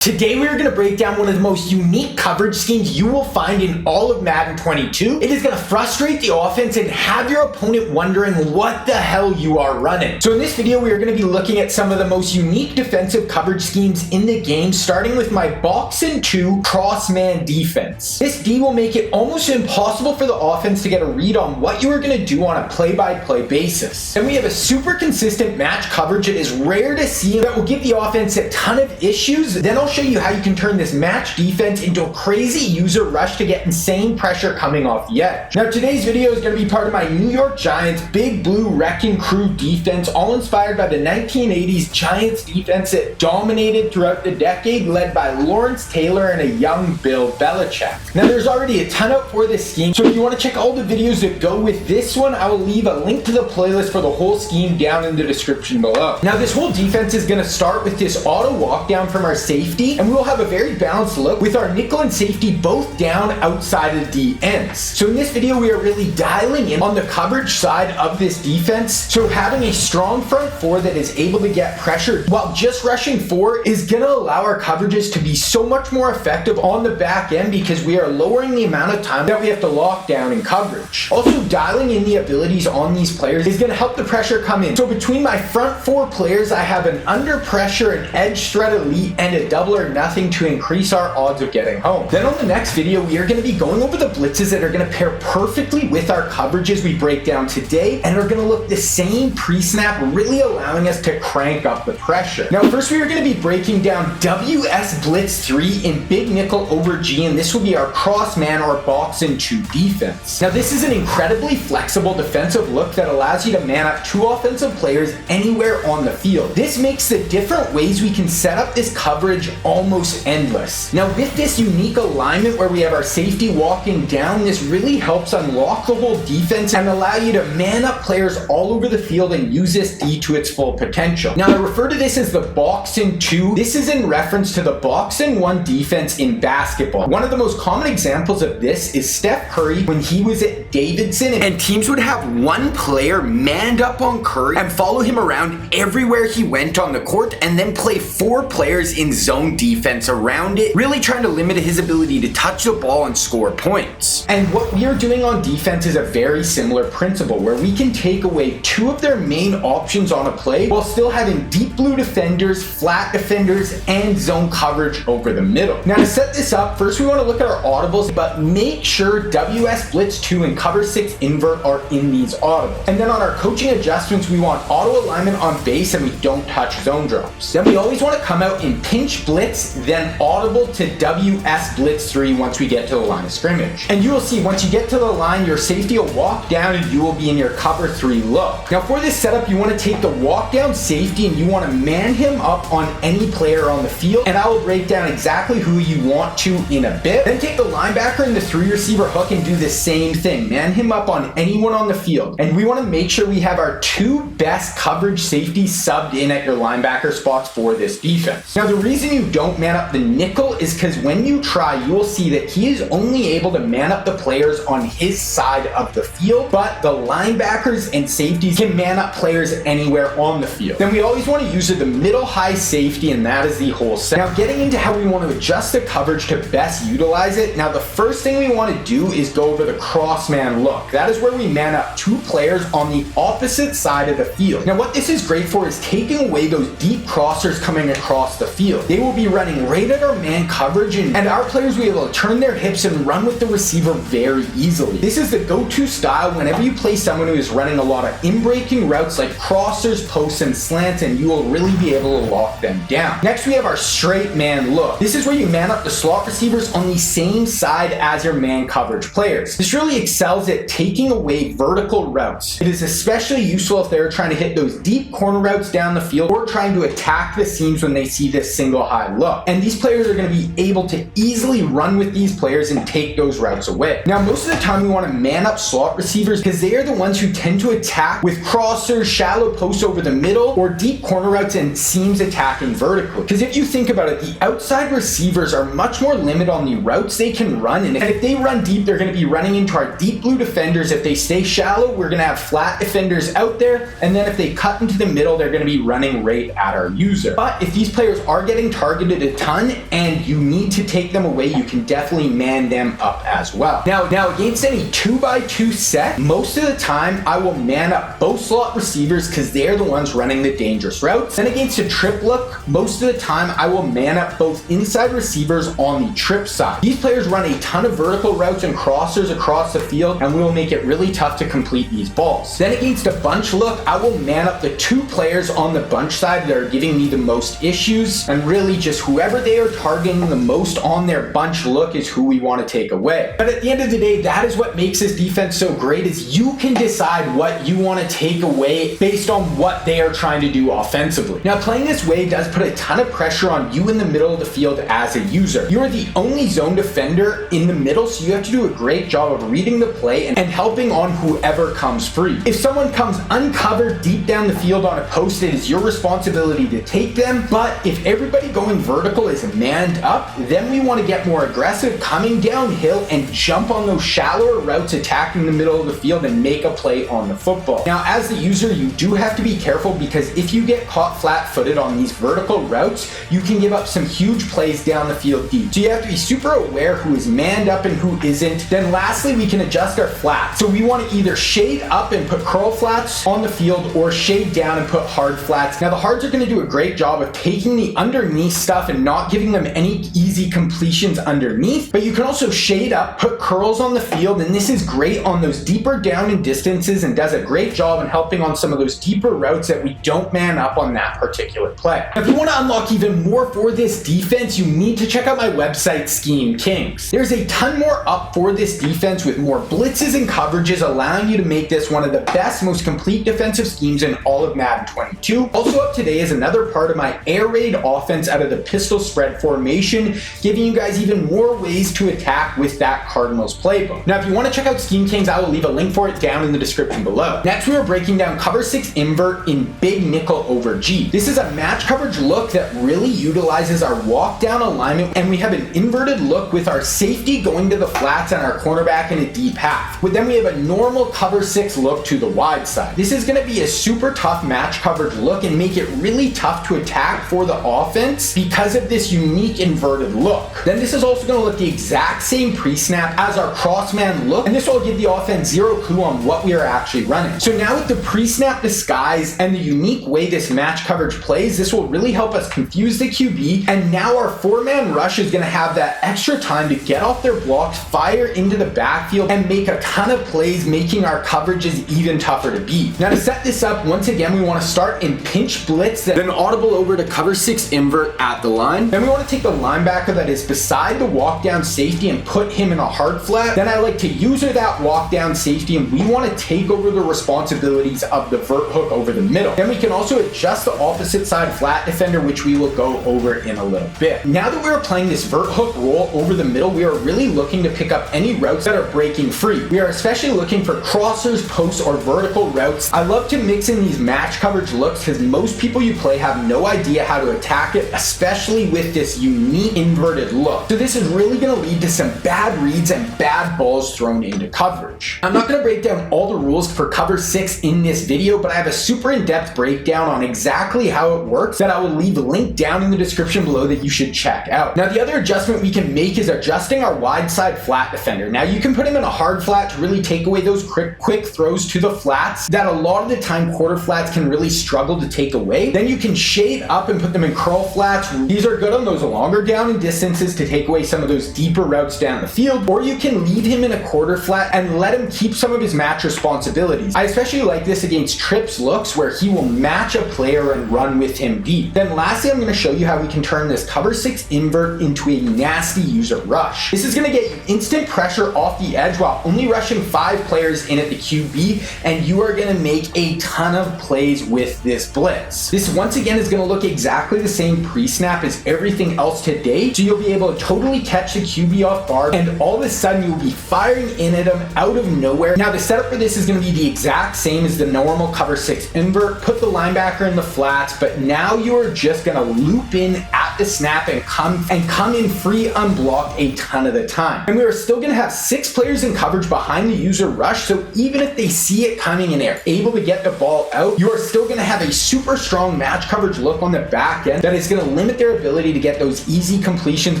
Today we are going to break down one of the most unique coverage schemes you will find in all of Madden 22. It is going to frustrate the offense and have your opponent wondering what the hell you are running. So in this video we are going to be looking at some of the most unique defensive coverage schemes in the game, starting with my box and two cross man defense. This D will make it almost impossible for the offense to get a read on what you are going to do on a play-by-play basis. Then we have a super consistent match coverage that is rare to see that will give the offense a ton of issues. Then I'll show you how you can turn this match defense into a crazy user rush to get insane pressure coming off the edge. Now today's video is going to be part of my New York Giants Big Blue Wrecking Crew defense, all inspired by the 1980s Giants defense that dominated throughout the decade, led by Lawrence Taylor and a young Bill Belichick. Now there's already a ton out for this scheme, so if you want to check all the videos that go with this one, I will leave a link to the playlist for the whole scheme down in the description below. Now this whole defense is going to start with this auto walk down from our safety, and we will have a very balanced look with our nickel and safety both down outside of the ends. So in this video, we are really dialing in on the coverage side of this defense. So having a strong front four that is able to get pressure while just rushing four is going to allow our coverages to be so much more effective on the back end because we are lowering the amount of time that we have to lock down in coverage. Also, dialing in the abilities on these players is going to help the pressure come in. So between my front four players, I have an under pressure, an edge threat elite, and a double or nothing to increase our odds of getting home. Then on the next video, we are going to be going over the blitzes that are going to pair perfectly with our coverages we break down today and are going to look the same pre-snap, really allowing us to crank up the pressure. Now first we are going to be breaking down WS Blitz 3 in big nickel over G, and this will be our cross man or box and two defense. Now this is an incredibly flexible defensive look that allows you to man up two offensive players anywhere on the field. This makes the different ways we can set up this coverage almost endless. Now with this unique alignment where we have our safety walking down, this really helps unlock the whole defense and allow you to man up players all over the field and use this D to its full potential. Now I refer to this as the box and two. This is in reference to the box and one defense in basketball. One of the most common examples of this is Steph Curry when he was at Davidson, and teams would have one player manned up on Curry and follow him around everywhere he went on the court and then play four players in zone defense around it, really trying to limit his ability to touch the ball and score points. And what we are doing on defense is a very similar principle where we can take away two of their main options on a play while still having deep blue defenders, flat defenders, and zone coverage over the middle. Now to set this up, first we want to look at our audibles, but make sure WS Blitz 2 and cover 6 invert are in these audibles. And then on our coaching adjustments, we want auto alignment on base and we don't touch zone drops. Then we always want to come out in pinch blitz, then audible to WS Blitz 3 once we get to the line of scrimmage. And you will see once you get to the line, your safety will walk down and you will be in your cover 3 look. Now for this setup, you want to take the walk down safety and you want to man him up on any player on the field, and I will break down exactly who you want to in a bit. Then take the linebacker and the 3 receiver hook and do the same thing. Man him up on anyone on the field. And we want to make sure we have our 2 best coverage safeties subbed in at your linebacker spots for this defense. Now the reason you don't man up the nickel is because when you try, you will see that he is only able to man up the players on his side of the field, but the linebackers and safeties can man up players anywhere on the field. Then we always want to use the middle high safety, and that is the whole set. Now getting into how we want to adjust the coverage to best utilize it, now the first thing we want to do is go over the cross man look. That is where we man up 2 players on the opposite side of the field. Now what this is great for is taking away those deep crossers coming across the field. They will be running right at our man coverage, and our players will be able to turn their hips and run with the receiver very easily. This is the go-to style whenever you play someone who is running a lot of in-breaking routes like crossers, posts, and slants, and you will really be able to lock them down. Next, we have our straight man look. This is where you man up the slot receivers on the same side as your man coverage players. This really excels at taking away vertical routes. It is especially useful if they're trying to hit those deep corner routes down the field or trying to attack the seams when they see this single high look. And these players are going to be able to easily run with these players and take those routes away. Now, most of the time we want to man up slot receivers because they are the ones who tend to attack with crossers, shallow posts over the middle, or deep corner routes and seams attacking vertically. Because if you think about it, the outside receivers are much more limited on the routes they can run, and if they run deep, they're going to be running into our deep blue defenders. If they stay shallow, we're going to have flat defenders out there, and then if they cut into the middle, they're going to be running right at our user. But if these players are getting targeted targeted a ton and you need to take them away, you can definitely man them up as well. Now against any 2x2 set, most of the time I will man up both slot receivers because they're the ones running the dangerous routes. Then against a trip look, most of the time I will man up both inside receivers on the trip side. These players run a ton of vertical routes and crossers across the field, and we will make it really tough to complete these balls. Then against a bunch look, I will man up the two players on the bunch side that are giving me the most issues, and really just whoever they are targeting the most on their bunch look is who we want to take away. But at the end of the day, that is what makes this defense so great, is you can decide what you want to take away based on what they are trying to do offensively. Now, playing this way does put a ton of pressure on you in the middle of the field as a user. You are the only zone defender in the middle, so you have to do a great job of reading the play and helping on whoever comes free. If someone comes uncovered deep down the field on a post, it is your responsibility to take them. But if everybody going vertical is manned up, then we want to get more aggressive, coming downhill and jump on those shallower routes, attacking the middle of the field and make a play on the football. Now, as the user, you do have to be careful, because if you get caught flat-footed on these vertical routes, you can give up some huge plays down the field deep. So you have to be super aware who is manned up and who isn't. Then lastly, we can adjust our flats. So we want to either shade up and put curl flats on the field, or shade down and put hard flats. Now the hards are going to do a great job of taking the underneath stuff and not giving them any easy completions underneath, but you can also shade up, put curls on the field, and this is great on those deeper down and distances and does a great job in helping on some of those deeper routes that we don't man up on that particular play. Now, if you want to unlock even more for this defense, you need to check out my website, Scheme Kings. There's a ton more up for this defense with more blitzes and coverages, allowing you to make this one of the best, most complete defensive schemes in all of Madden 22. Also up today is another part of my air raid offense out of the pistol spread formation, giving you guys even more ways to attack with that Cardinals playbook. Now, if you want to check out Scheme Kings, I will leave a link for it down in the description below. Next, we are breaking down cover 6 invert in big nickel over G. This is a match coverage look that really utilizes our walk down alignment, and we have an inverted look with our safety going to the flats and our cornerback in a deep half. But then we have a normal cover 6 look to the wide side. This is going to be a super tough match coverage look and make it really tough to attack for the offense because of this unique inverted look. Then this is also going to look the exact same pre-snap as our cross-man look, and this will give the offense zero clue on what we are actually running. So now with the pre-snap disguise and the unique way this match coverage plays, this will really help us confuse the QB, and now our 4-man rush is going to have that extra time to get off their blocks, fire into the backfield, and make a ton of plays, making our coverages even tougher to beat. Now to set this up, once again, we want to start in pinch blitz, then audible over to cover 6 invert at the line. Then we want to take the linebacker that is beside the walk down safety and put him in a hard flat. Then I like to user that walk down safety, and we want to take over the responsibilities of the vert hook over the middle. Then we can also adjust the opposite side flat defender, which we will go over in a little bit. Now that we're playing this vert hook roll over the middle, we are really looking to pick up any routes that are breaking free. We are especially looking for crossers, posts, or vertical routes. I love to mix in these match coverage looks because most people you play have no idea how to attack it, especially with this unique inverted look. So this is really going to lead to some bad reads and bad balls thrown into coverage. I'm not going to break down all the rules for cover 6 in this video, but I have a super in-depth breakdown on exactly how it works that I will leave a link down in the description below that you should check out. Now, the other adjustment we can make is adjusting our wide side flat defender. Now, you can put him in a hard flat to really take away those quick throws to the flats that a lot of the time quarter flats can really struggle to take away. Then you can shade up and put them in curl flats. These are good on those longer down and distances to take away some of those deeper routes down the field, or you can leave him in a quarter flat and let him keep some of his match responsibilities. I especially like this against trips looks where he will match a player and run with him deep. Then lastly, I'm going to show you how we can turn this cover 6 invert into a nasty user rush. This is going to get you instant pressure off the edge while only rushing 5 players in at the QB, and you are going to make a ton of plays with this blitz. This once again is going to look exactly the same pre-snap as everything else today, so you'll be able to totally catch the QB off guard, and all of a sudden you'll be firing in at him out of nowhere. Now the setup for this is going to be the exact same as the normal cover 6 invert. Put the linebacker in the flats, but now you are just going to loop in at the snap and come in free unblocked a ton of the time. And we are still going to have 6 players in coverage behind the user rush, so even if they see it coming and they're able to get the ball out, you are still going to have a super strong match coverage look on the back end that is going to limit their ability to get those easy completions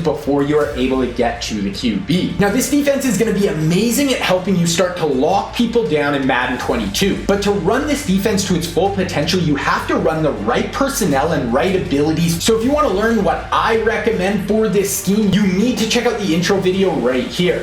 before you are able to get to the QB. Now, this defense is going to be amazing at helping you start to lock people down in Madden 22, but to run this defense to its full potential, you have to run the right personnel and right abilities. So if you want to learn what I recommend for this scheme, you need to check out the intro video right here.